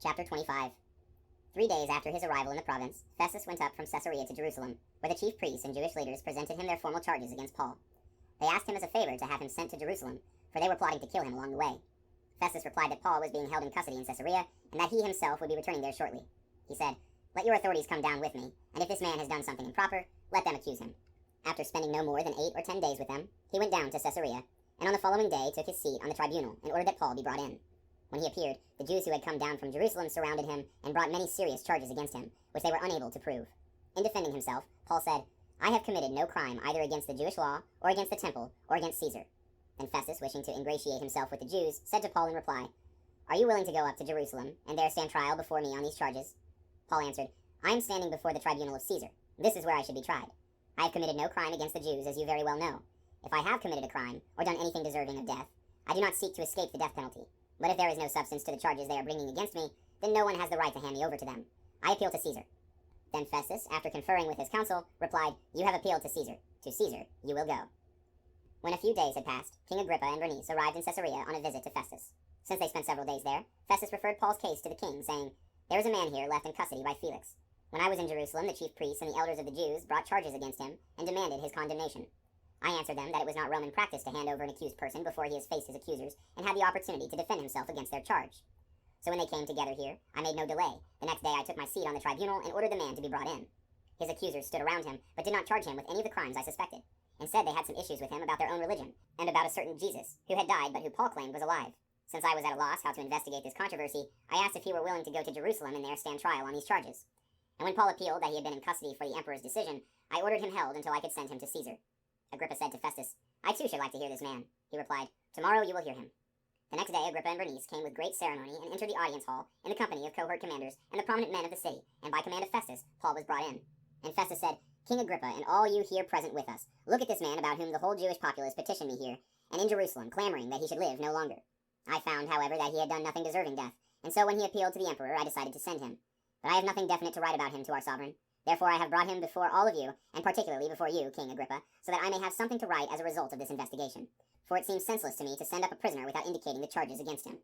Chapter 25. 3 days after his arrival in the province, Festus went up from Caesarea to Jerusalem, where the chief priests and Jewish leaders presented him their formal charges against Paul. They asked him as a favor to have him sent to Jerusalem, for they were plotting to kill him along the way. Festus replied that Paul was being held in custody in Caesarea, and that he himself would be returning there shortly. He said, "Let your authorities come down with me, and if this man has done something improper, let them accuse him." After spending no more than 8 or 10 days with them, he went down to Caesarea, and on the following day took his seat on the tribunal and ordered that Paul be brought in. When he appeared, the Jews who had come down from Jerusalem surrounded him and brought many serious charges against him, which they were unable to prove. In defending himself, Paul said, "I have committed no crime either against the Jewish law, or against the temple, or against Caesar." Then Festus, wishing to ingratiate himself with the Jews, said to Paul in reply, "Are you willing to go up to Jerusalem, and there stand trial before me on these charges?" Paul answered, "I am standing before the tribunal of Caesar. This is where I should be tried. I have committed no crime against the Jews, as you very well know. If I have committed a crime, or done anything deserving of death, I do not seek to escape the death penalty. But if there is no substance to the charges they are bringing against me, then no one has the right to hand me over to them. I appeal to Caesar." Then Festus, after conferring with his council, replied, "You have appealed to Caesar. To Caesar you will go." When a few days had passed, King Agrippa and Bernice arrived in Caesarea on a visit to Festus. Since they spent several days there, Festus referred Paul's case to the king, saying, "There is a man here left in custody by Felix. When I was in Jerusalem, the chief priests and the elders of the Jews brought charges against him and demanded his condemnation. I answered them that it was not Roman practice to hand over an accused person before he has faced his accusers and had the opportunity to defend himself against their charge. So when they came together here, I made no delay. The next day I took my seat on the tribunal and ordered the man to be brought in. His accusers stood around him, but did not charge him with any of the crimes I suspected. Instead, they had some issues with him about their own religion, and about a certain Jesus, who had died but who Paul claimed was alive. Since I was at a loss how to investigate this controversy, I asked if he were willing to go to Jerusalem and there stand trial on these charges. And when Paul appealed that he had been in custody for the emperor's decision, I ordered him held until I could send him to Caesar." Agrippa said to Festus, "I too should like to hear this man." He replied, "Tomorrow you will hear him." The next day Agrippa and Bernice came with great ceremony and entered the audience hall in the company of cohort commanders and the prominent men of the city, and by command of Festus, Paul was brought in. And Festus said, "King Agrippa, and all you here present with us, look at this man about whom the whole Jewish populace petitioned me here, and in Jerusalem, clamoring that he should live no longer. I found, however, that he had done nothing deserving death, and so when he appealed to the emperor, I decided to send him. But I have nothing definite to write about him to our sovereign. Therefore I have brought him before all of you, and particularly before you, King Agrippa, so that I may have something to write as a result of this investigation. For it seems senseless to me to send up a prisoner without indicating the charges against him."